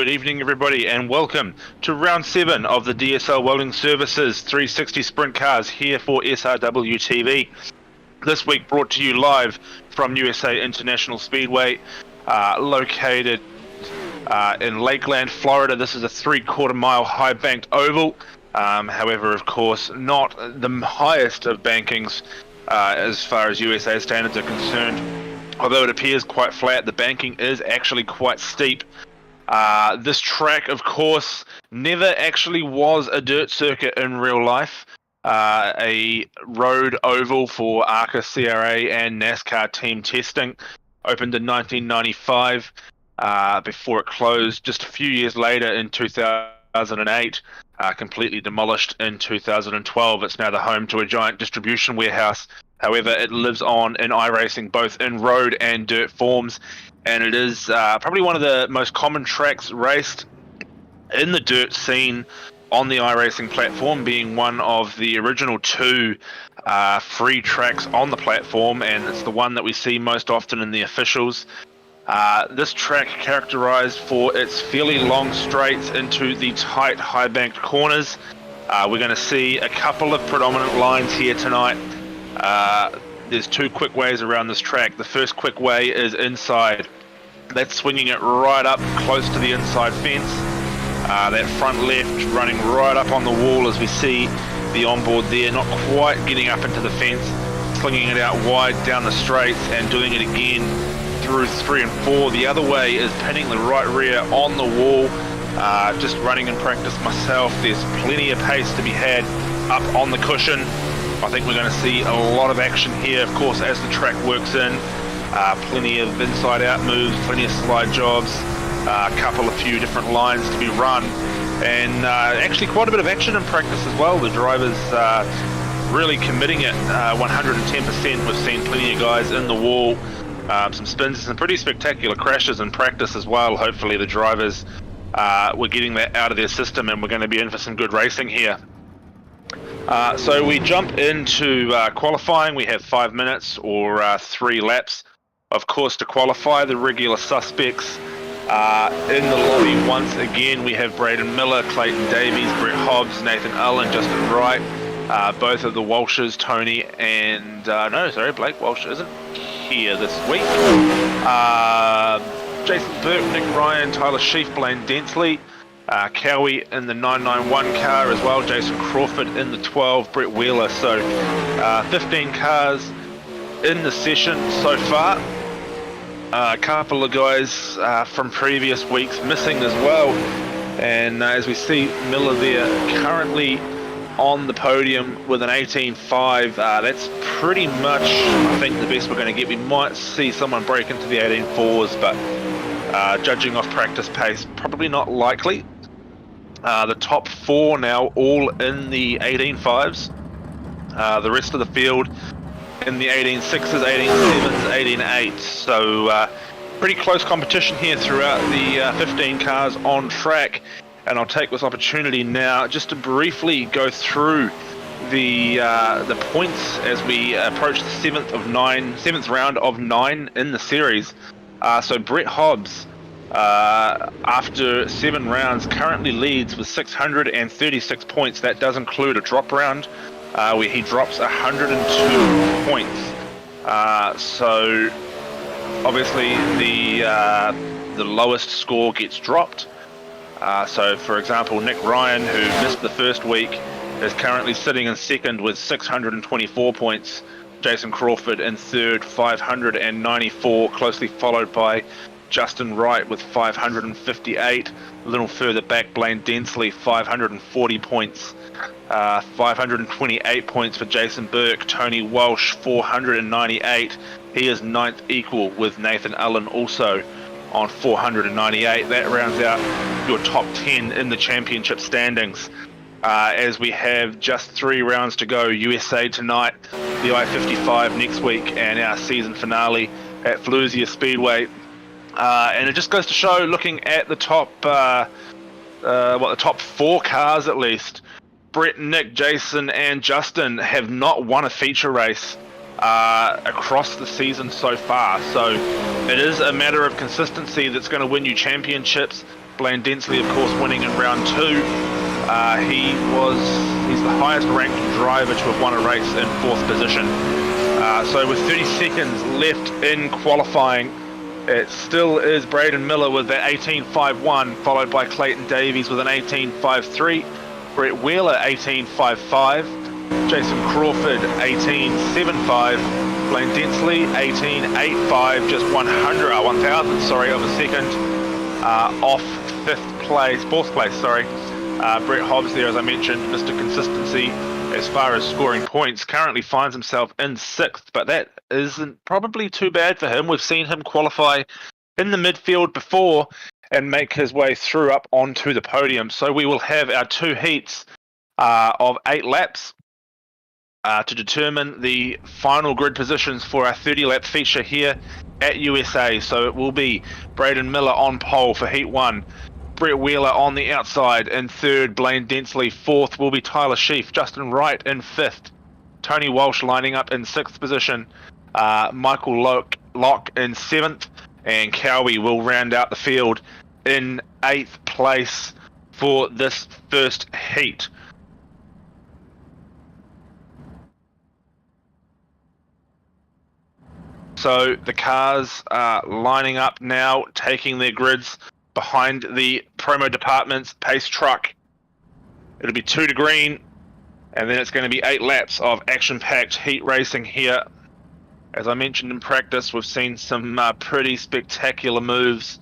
Good evening, everybody, and welcome to round 7 of the DSL Welding Services 360 Sprintcars here for SRW TV. This week brought to you live from USA International Speedway, located in Lakeland, Florida. This is a 3/4 mile high banked oval. However, of course, not the highest of bankings as far as USA standards are concerned. Although it appears quite flat, the banking is actually quite steep. This track, of course, never actually was a dirt circuit in real life. A road oval for ARCA, CRA, and NASCAR team testing. Opened in 1995 before it closed just a few years later in 2008. Completely demolished in 2012. It's now the home to a giant distribution warehouse. However, it lives on in iRacing, both in road and dirt forms, and it is probably one of the most common tracks raced in the dirt scene on the iRacing platform, being one of the original 2 free tracks on the platform, and it's the one that we see most often in the officials. This track characterized for its fairly long straights into the tight high banked corners. We're going to see a couple of predominant lines here tonight. There's 2 quick ways around this track. The first quick way is inside. That's swinging it right up close to the inside fence. That front left running right up on the wall as we see the onboard there, not quite getting up into the fence, slinging it out wide down the straights and doing it again through 3 and 4. The other way is pinning the right rear on the wall. Just running in practice myself, there's plenty of pace to be had up on the cushion. I think we're going to see a lot of action here, of course, as the track works in. Plenty of inside-out moves, plenty of slide jobs, a few different lines to be run, and actually quite a bit of action in practice as well. The drivers really committing it 110%. We've seen plenty of guys in the wall, some spins, some pretty spectacular crashes in practice as well. Hopefully the drivers were getting that out of their system, and we're going to be in for some good racing here. So we jump into qualifying. We have 5 minutes or 3 laps, of course, to qualify. The regular suspects in the lobby once again. We have Braden Miller, Clayton Davies, Brett Hobbs, Nathan Allen, Justin Wright, both of the Walshes, Tony and Blake Walsh isn't here this week. Jason Burke, Nick Ryan, Tyler Sheaf, Blaine Densley, Cowie in the 991 car as well, Jason Crawford in the 12, Brett Wheeler. So 15 cars in the session so far. A couple of guys from previous weeks missing as well, and as we see Miller there currently on the podium with an 18.5. That's pretty much, I think, the best we're going to get. We might see someone break into the 18.4s, but judging off practice pace, probably not likely. The top 4 now all in the 18.5s. The rest of the field in the 18.6s, 18.7s, 18.8s. So pretty close competition here throughout the 15 cars on track. And I'll take this opportunity now just to briefly go through the points as we approach the 7th round of 9 in the series. So Brett Hobbs, after 7 rounds, currently leads with 636 points. That does include a drop round where he drops 102 points. So obviously the lowest score gets dropped. So for example, Nick Ryan, who missed the first week, is currently sitting in second with 624 points. Jason Crawford in third, 594, closely followed by Justin Wright with 558. A little further back, Blaine Densley, 540 points. 528 points for Jason Burke. Tony Walsh, 498. He is 9th equal with Nathan Allen also on 498. That rounds out your top 10 in the championship standings. As we have just 3 rounds to go. USA tonight, the I-55 next week, and our season finale at Fallujah Speedway. And it just goes to show, looking at the top, the top 4 cars at least, Brett, Nick, Jason, and Justin have not won a feature race across the season so far. So it is a matter of consistency that's going to win you championships. Blaine Densley, of course, winning in round 2. He's the highest ranked driver to have won a race in 4th position. So with 30 seconds left in qualifying, it still is Braden Miller with that 18.51, followed by Clayton Davies with an 18.53, Brett Wheeler 18.55, Jason Crawford 18.75, Blaine Densley 18.85, just 1,000 of a second off 4th place. Brett Hobbs there, as I mentioned, Mr. Consistency as far as scoring points, currently finds himself in 6th, but that isn't probably too bad for him. We've seen him qualify in the midfield before and make his way through up onto the podium. So we will have our 2 heats of 8 laps to determine the final grid positions for our 30-lap feature here at USA. So it will be Braden Miller on pole for Heat 1, Brett Wheeler on the outside in 3rd, Blaine Densley 4th, will be Tyler Sheaf, Justin Wright in 5th, Tony Walsh lining up in 6th position, Michael Locke in 7th, and Cowie will round out the field in 8th place for this first heat. So the cars are lining up now, taking their grids behind the promo department's pace truck. It'll be 2 to green, and then it's going to be 8 laps of action-packed heat racing here. As I mentioned in practice, we've seen some pretty spectacular moves.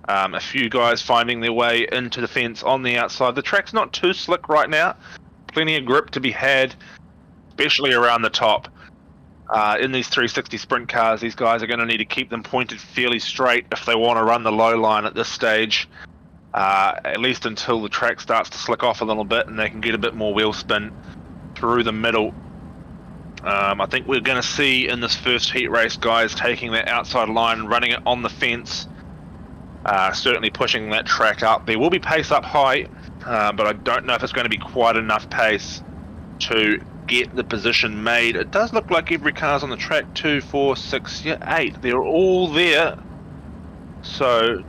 A few guys finding their way into the fence on the outside. The track's not too slick right now. Plenty of grip to be had, especially around the top. In these 360 sprint cars, these guys are going to need to keep them pointed fairly straight if they want to run the low line at this stage, at least until the track starts to slick off a little bit and they can get a bit more wheel spin through the middle. I think we're going to see in this first heat race guys taking that outside line, running it on the fence, certainly pushing that track up. There will be pace up high, but I don't know if it's going to be quite enough pace to get the position made. It does look like every car's on the track. 2, 4, 6, 8. They're all there. So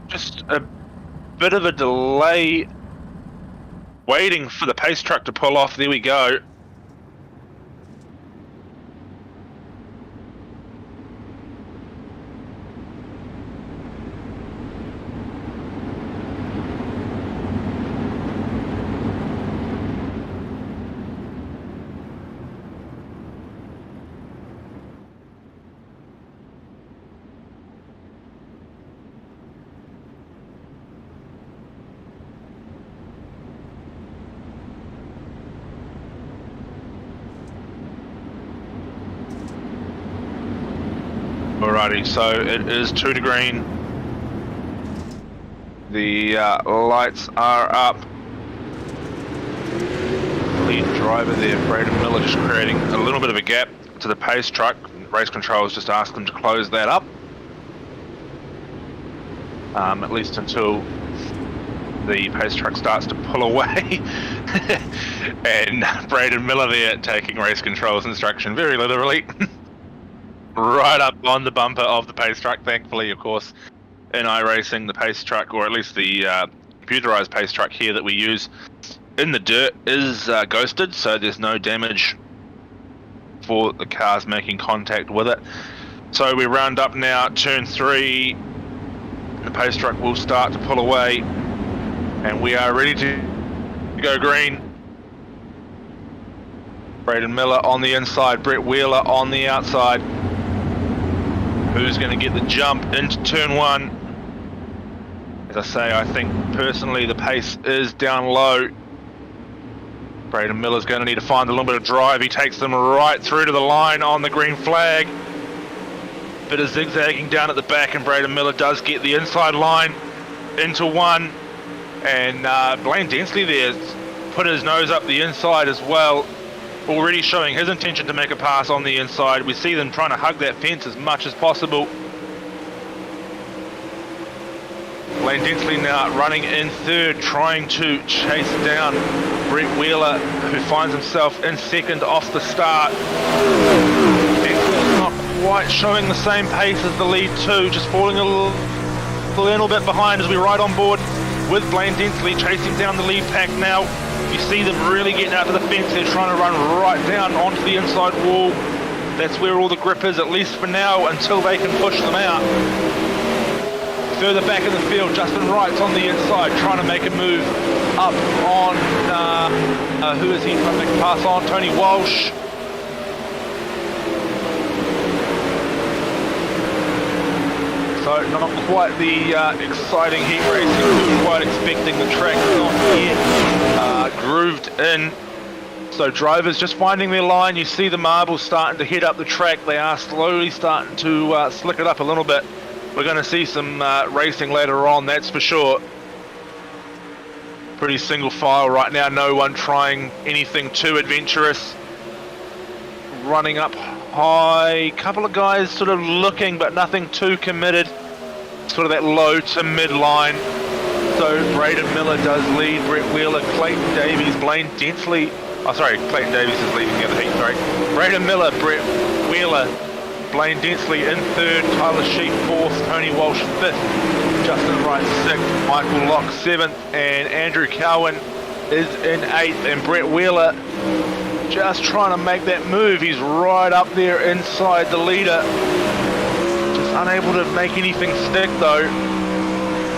just a bit of a delay waiting for the pace truck to pull off. There we go. Alrighty, so it is 2 to green. The lights are up. Lead driver there, Braden Miller, just creating a little bit of a gap to the pace truck. Race controls just asked them to close that up. At least until the pace truck starts to pull away. And Braden Miller there taking race controls instruction very literally. Right up on the bumper of the pace truck. Thankfully, of course, in iRacing, the pace truck, or at least the computerized pace truck here that we use in the dirt, is ghosted, so there's no damage for the cars making contact with it. So we round up now, turn 3. The pace truck will start to pull away, and we are ready to go green. Braden Miller on the inside, Brett Wheeler on the outside. Who's going to get the jump into turn 1? As I say, I think personally the pace is down low. Braden Miller's going to need to find a little bit of drive. He takes them right through to the line on the green flag. Bit of zigzagging down at the back, and Braden Miller does get the inside line into 1. And Blaine Densley there put his nose up the inside as well, already showing his intention to make a pass on the inside. We see them trying to hug that fence as much as possible. Blaine Densley now running in 3rd, trying to chase down Brett Wheeler, who finds himself in 2nd off the start. Densley's not quite showing the same pace as the lead 2, just falling a a little bit behind as we ride on board with Blaine Densley chasing down the lead pack now. You see them really getting out to the fence. They're trying to run right down onto the inside wall. That's where all the grip is, at least for now, until they can push them out. Further back in the field, Justin Wright's on the inside, trying to make a move up on, who is he trying to make a pass on? Tony Walsh. So not quite the exciting heat racing we were quite expecting. The track not yet grooved in. So drivers just finding their line. You see the marbles starting to head up the track. They are slowly starting to slick it up a little bit. We're going to see some racing later on, that's for sure. Pretty single file right now. No one trying anything too adventurous. Running up high. Couple of guys sort of looking, but nothing too committed. Sort of that low to mid line. So Braden Miller does lead. Brett Wheeler, Clayton Davies, Blaine Densley. Oh, sorry, Clayton Davies is leading the other heat, sorry. Braden Miller, Brett Wheeler, Blaine Densley in third, Tyler Sheep fourth, Tony Walsh fifth, Justin Wright sixth, Michael Locke seventh, and Andrew Cowan is in eighth, and Brett Wheeler just trying to make that move. He's right up there inside the leader. Just unable to make anything stick though.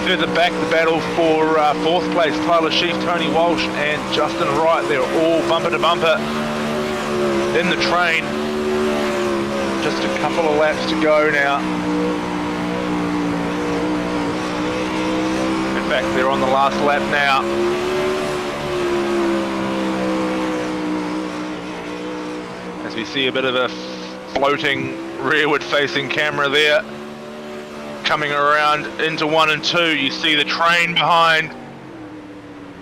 Further back, the battle for fourth place, Tyler Sheaf, Tony Walsh and Justin Wright. They're all bumper to bumper in the train. Just a couple of laps to go now. In fact, they're on the last lap now. As we see a bit of a floating rearward facing camera there. Coming around into 1 and 2, you see the train behind.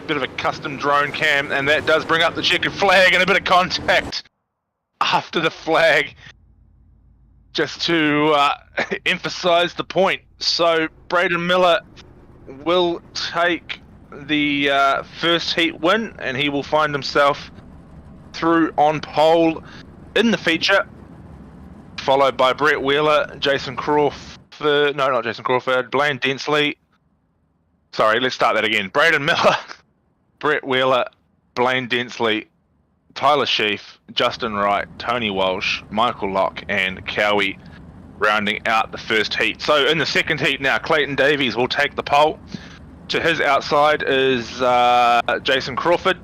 Bit of a custom drone cam, and that does bring up the checkered flag and a bit of contact after the flag, just to emphasize the point. So Braden Miller will take the first heat win, and he will find himself through on pole in the feature, followed by Brett Wheeler, Jason Crawford. No, not Jason Crawford. Blaine Densley. Sorry, let's start that again. Braden Miller, Brett Wheeler, Blaine Densley, Tyler Sheaf, Justin Wright, Tony Walsh, Michael Locke, and Cowie rounding out the first heat. So in the second heat now, Clayton Davies will take the pole. To his outside is Jason Crawford.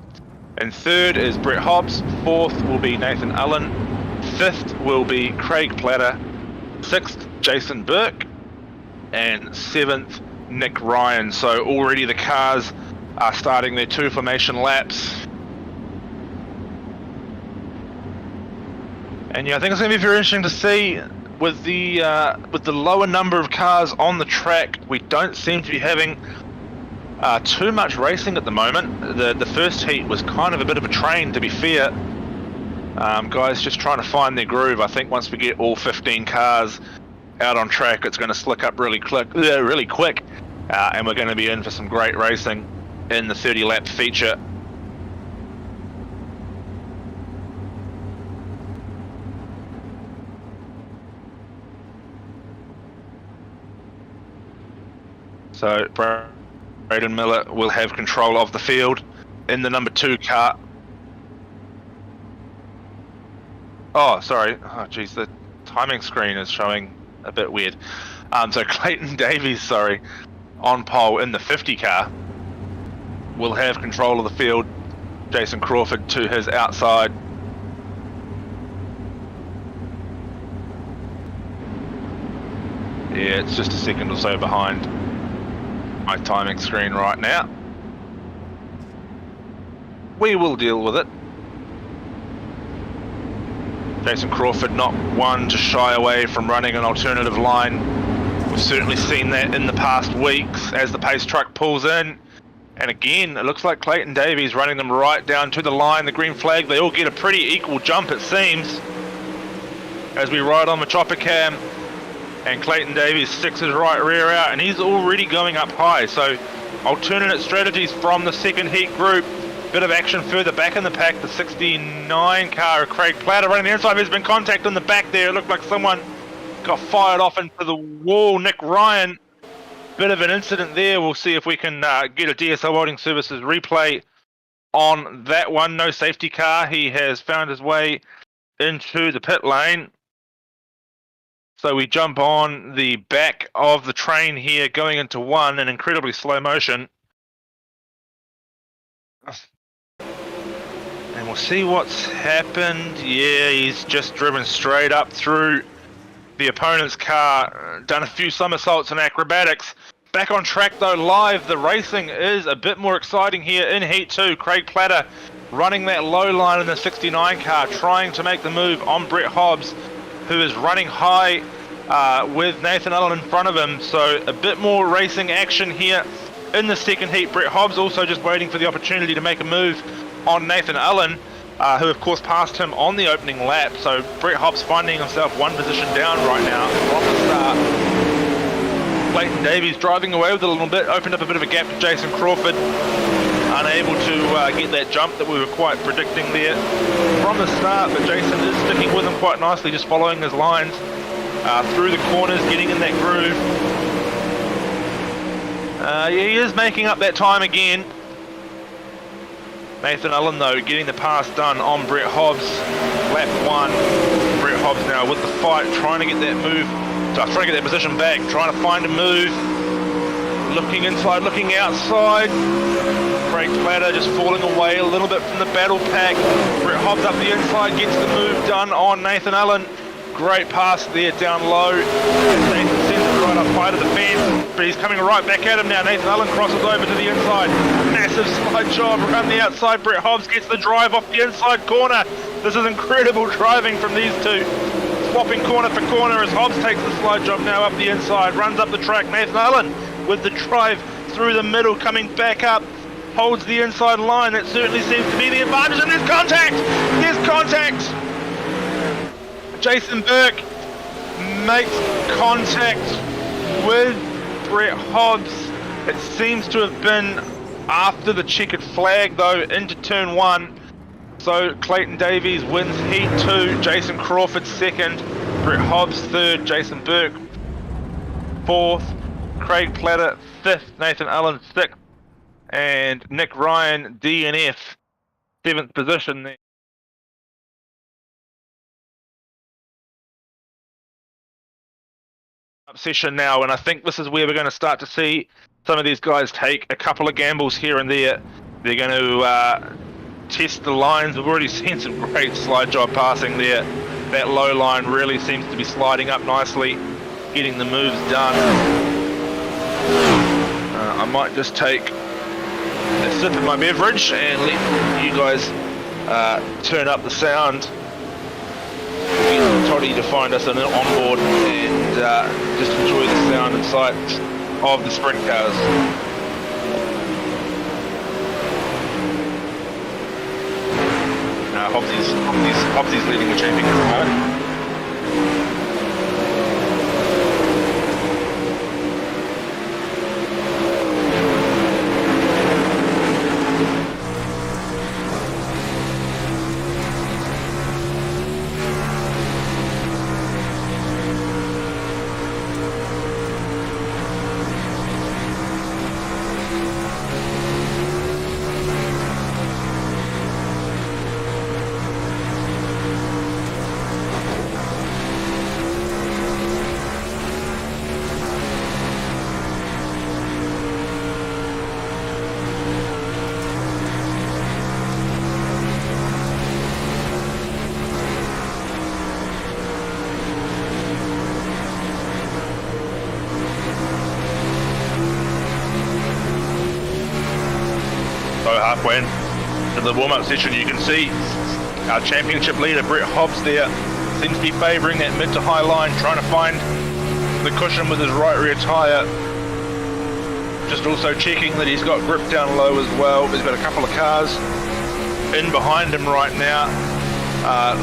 And third is Brett Hobbs. Fourth will be Nathan Allen. Fifth will be Craig Platter. Sixth, Jason Burke. And seventh, Nick Ryan. So already the cars are starting their two formation laps. And yeah, I think it's going to be very interesting to see with the lower number of cars on the track. We don't seem to be having too much racing at the moment. The first heat was kind of a bit of a train, to be fair. Guys just trying to find their groove. I think once we get all 15 cars out on track, it's going to slick up really quick, and we're going to be in for some great racing in the 30-lap feature. So Braden Miller will have control of the field in the number 2 car. Oh, sorry. Oh, geez, the timing screen is showing a bit weird. So Clayton Davies, sorry, on pole in the 50 car, will have control of the field. Jason Crawford to his outside. Yeah, it's just a second or so behind my timing screen right now. We will deal with it. Jason Crawford not one to shy away from running an alternative line. We've certainly seen that in the past weeks as the pace truck pulls in. And again, it looks like Clayton Davies running them right down to the line, the green flag. They all get a pretty equal jump, it seems, as we ride on the chopper cam. And Clayton Davies sticks his right rear out, and he's already going up high. So alternate strategies from the second heat group. Bit of action further back in the pack. The 69 car of Craig Platter running the inside. There's been contact in the back there. It looked like someone got fired off into the wall. Nick Ryan bit of an incident there. We'll see if we can get a DSL Welding Services replay on that one. No safety car. He has found his way into the pit lane. So we jump on the back of the train here, going into one in incredibly slow motion. And we'll see what's happened. Yeah, he's just driven straight up through the opponent's car, done a few somersaults and acrobatics. Back on track though, live. The racing is a bit more exciting here in Heat 2. Craig Platter running that low line in the 69 car, trying to make the move on Brett Hobbs, who is running high with Nathan Allen in front of him. So a bit more racing action here in the second heat. Brett Hobbs also just waiting for the opportunity to make a move on Nathan Allen, who of course passed him on the opening lap. So Brett Hobbs finding himself one position down right now from the start. Clayton Davies driving away with it a little bit, opened up a bit of a gap to Jason Crawford, unable to get that jump that we were quite predicting there from the start, but Jason is sticking with him quite nicely, just following his lines through the corners, getting in that groove. Yeah, he is making up that time again. Nathan Allen though getting the pass done on Brett Hobbs, lap 1. Brett Hobbs now with the fight, trying to get that move, trying to get that position back, trying to find a move, looking inside, looking outside. Craig Platter just falling away a little bit from the battle pack. Brett Hobbs up the inside, gets the move done on Nathan Allen. Great pass there down low. Nathan sends it right up high to the fence, but he's coming right back at him now. Nathan Allen crosses over to the inside. Massive slide job around the outside. Brett Hobbs gets the drive off the inside corner. This is incredible driving from these two. Swapping corner for corner as Hobbs takes the slide job now up the inside. Runs up the track. Nathan Allen with the drive through the middle, coming back up. Holds the inside line. That certainly seems to be the advantage. And there's contact! There's contact! Jason Burke makes contact with Brett Hobbs. It seems to have been after the checkered flag though, into turn 1. So Clayton Davies wins heat 2, Jason Crawford 2nd, Brett Hobbs 3rd, Jason Burke 4th, Craig Platter 5th, Nathan Allen 6th, and Nick Ryan DNF 7th position there. Session now, and I think this is where we're going to start to see some of these guys take a couple of gambles here and there. They're going to test the lines. We've already seen some great slide job passing there. That low line really seems to be sliding up nicely, getting the moves done. I might just take a sip of my beverage and let you guys turn up the sound. Get Toddy to find us on board and just enjoy the sound and sights of the sprint cars. Hobbsy's leading the championship at halfway into the warm-up session. You can see our championship leader Brett Hobbs there seems to be favouring that mid to high line, trying to find the cushion with his right rear tyre. Just also checking that he's got grip down low as well. He's got a couple of cars in behind him right now.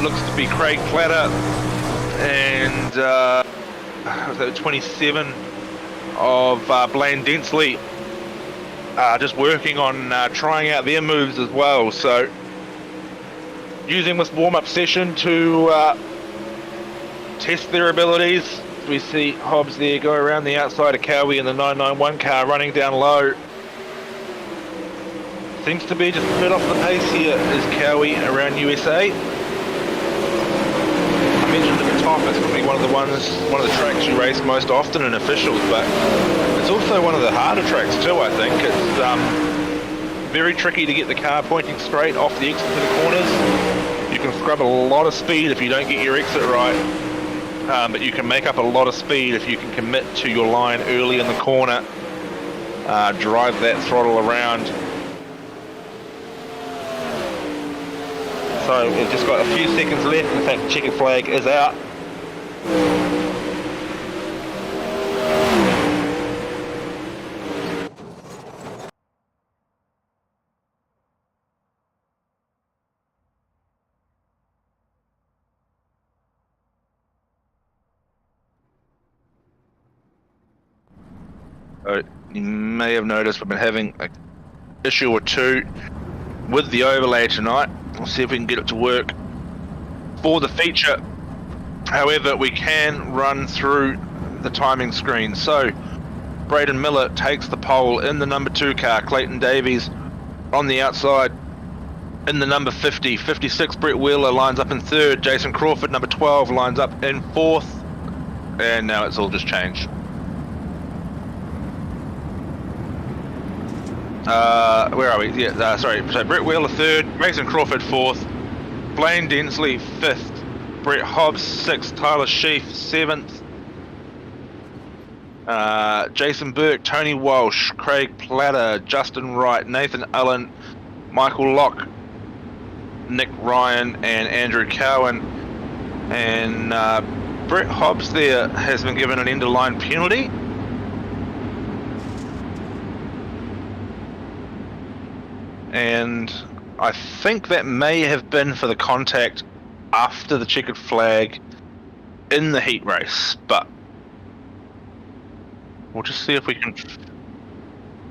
Looks to be Craig Platter and 27 of Blaine Densley. Just working on trying out their moves as well. So using this warm-up session to test their abilities, we see Hobbs there go around the outside of Cowie in the 991 car running down low. Seems to be just a bit off the pace here is Cowie around USA. I mentioned at the top it's going to be one of the tracks you race most often in officials, but it's also one of the harder tracks too, I think. It's very tricky to get the car pointing straight off the exit to the corners. You can scrub a lot of speed if you don't get your exit right, but you can make up a lot of speed if you can commit to your line early in the corner, drive that throttle around. So we've just got a few seconds left. In fact, the checkered flag is out. So you may have noticed we've been having an issue or two with the overlay tonight. We'll see if we can get it to work for the feature. However, we can run through the timing screen. So Braden Miller takes the pole in the number 2 car. Clayton Davies on the outside in the number 50. 56 Brett Wheeler lines up in 3rd. Jason Crawford, number 12, lines up in 4th. And now it's all just changed. Where are we? Yeah, sorry. So Brett Wheeler 3rd, Mason Crawford 4th, Blaine Densley 5th, Brett Hobbs 6th, Tyler Sheaf 7th, Jason Burke, Tony Walsh, Craig Platter, Justin Wright, Nathan Allen, Michael Locke, Nick Ryan, and Andrew Cowan. And Brett Hobbs there has been given an end-of-line penalty. And I think that may have been for the contact after the checkered flag in the heat race, but we'll just see if we can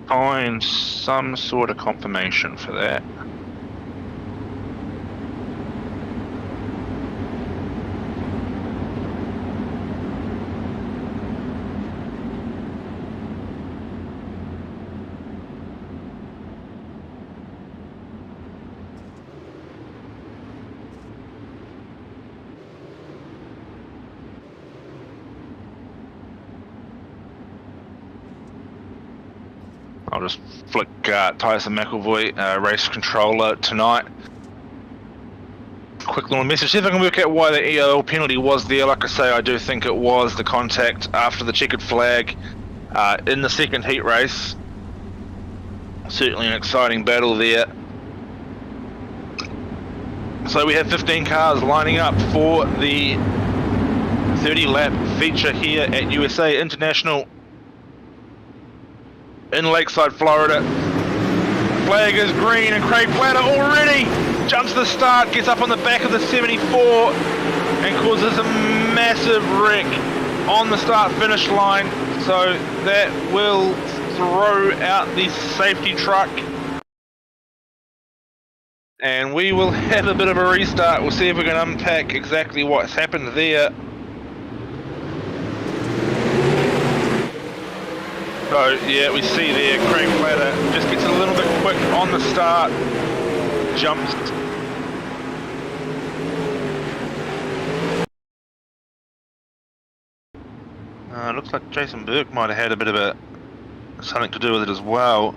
find some sort of confirmation for that. I'll just flick Tyson McElvoy, race controller tonight. Quick little message, see if I can work out why the EOL penalty was there. Like I say, I do think it was the contact after the checkered flag in the second heat race. Certainly an exciting battle there. So we have 15 cars lining up for the 30-lap feature here at USA International in Lakeside, Florida. Flag is green and Craig Platter already jumps the start, gets up on the back of the 74 and causes a massive wreck on the start finish line. So that will throw out the safety truck and we will have a bit of a restart. We'll see if we can unpack exactly what's happened there. So yeah, we see there Craig Platter just gets a little bit quick on the start, jumps. Looks like Jason Burke might have had a bit of something to do with it as well.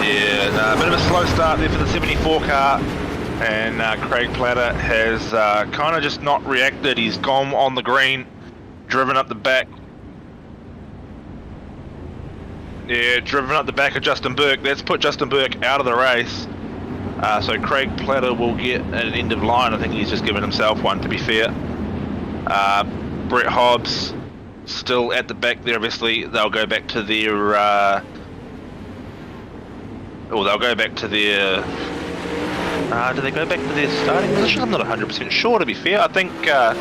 Yeah, a bit of a slow start there for the 74 car. And Craig Platter has kind of just not reacted. He's gone on the green, driven up the back. Yeah, driven up the back of Justin Burke. That's put Justin Burke out of the race. So Craig Platter will get an end of line. I think he's just given himself one, to be fair. Brett Hobbs still at the back there. Obviously, they'll go back to their... they'll go back to their... do they go back to their starting position? I'm not 100% sure, to be fair. I think there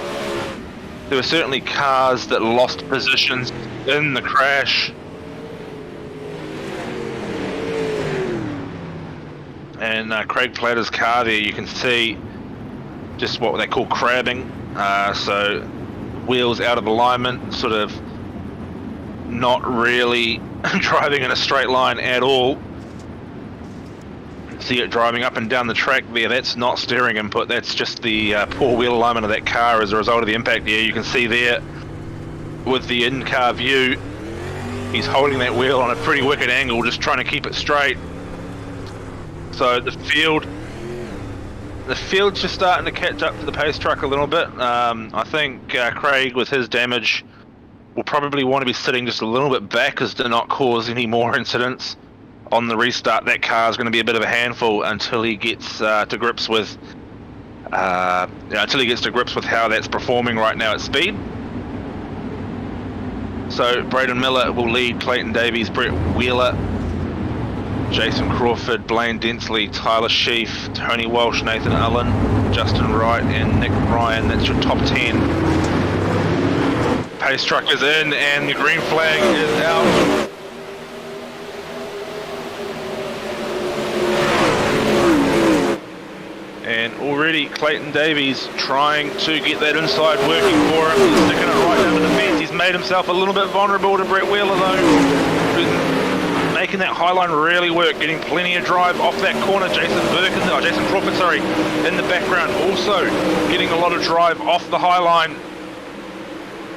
were certainly cars that lost positions in the crash. And Craig Platter's car there, you can see just what they call crabbing. So wheels out of alignment, sort of not really driving in a straight line at all. See it driving up and down the track there. That's not steering input, that's just the poor wheel alignment of that car as a result of the impact there. You can see there with the in-car view, he's holding that wheel on a pretty wicked angle, just trying to keep it straight. So the field's just starting to catch up to the pace truck a little bit. I think Craig, with his damage, will probably want to be sitting just a little bit back as to not cause any more incidents. On the restart, that car is going to be a bit of a handful until he gets to grips with how that's performing right now at speed. So Braden Miller will lead Clayton Davies, Brett Wheeler, Jason Crawford, Blaine Densley, Tyler Sheaf, Tony Walsh, Nathan Allen, Justin Wright, and Nick Ryan. That's your top 10. Pace truck is in, and the green flag is out. And already Clayton Davies trying to get that inside working for him. He's sticking it right down to the fence. He's made himself a little bit vulnerable to Brett Wheeler though. Who's making that high line really work, getting plenty of drive off that corner. Jason Crawford, in the background, also getting a lot of drive off the high line.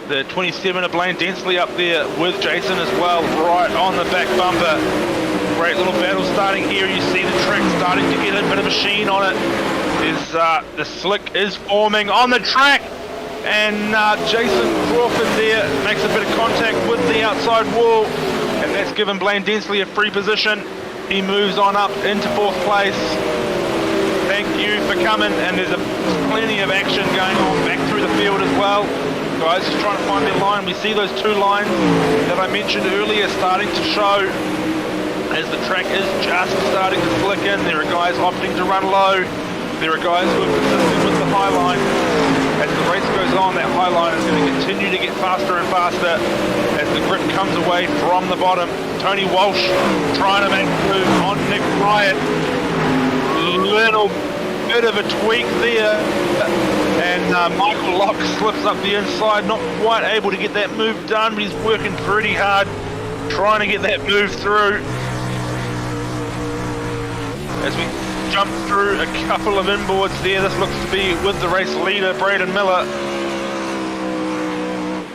The 27 of Blaine Densley up there with Jason as well, right on the back bumper. Great little battle starting here. You see the track starting to get a bit of a sheen on it. The slick is forming on the track, and Jason Crawford there makes a bit of contact with the outside wall, and that's given Blaine Densley a free position. He moves on up into 4th place. Thank you for coming, and there's plenty of action going on back through the field as well. Guys just trying to find their line. We see those 2 lines that I mentioned earlier starting to show as the track is just starting to flick in. There are guys opting to run low. There are guys who are persistent with the high line. As the race goes on, that high line is going to continue to get faster and faster as the grip comes away from the bottom. Tony Walsh trying to make a move on Nick Ryan. Little bit of a tweak there, and Michael Locke slips up the inside, not quite able to get that move done, but he's working pretty hard trying to get that move through. As we jump through a couple of inboards there, this looks to be with the race leader, Braden Miller.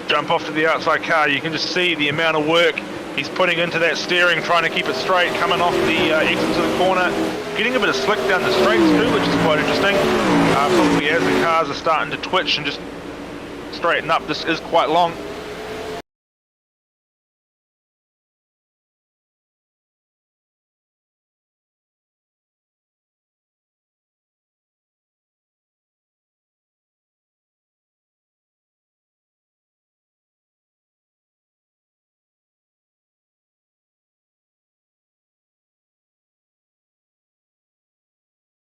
Jump off to the outside car, you can just see the amount of work he's putting into that steering, trying to keep it straight, coming off the exit to the corner, getting a bit of slick down the straights too, which is quite interesting. Probably as the cars are starting to twitch and just straighten up, this is quite long.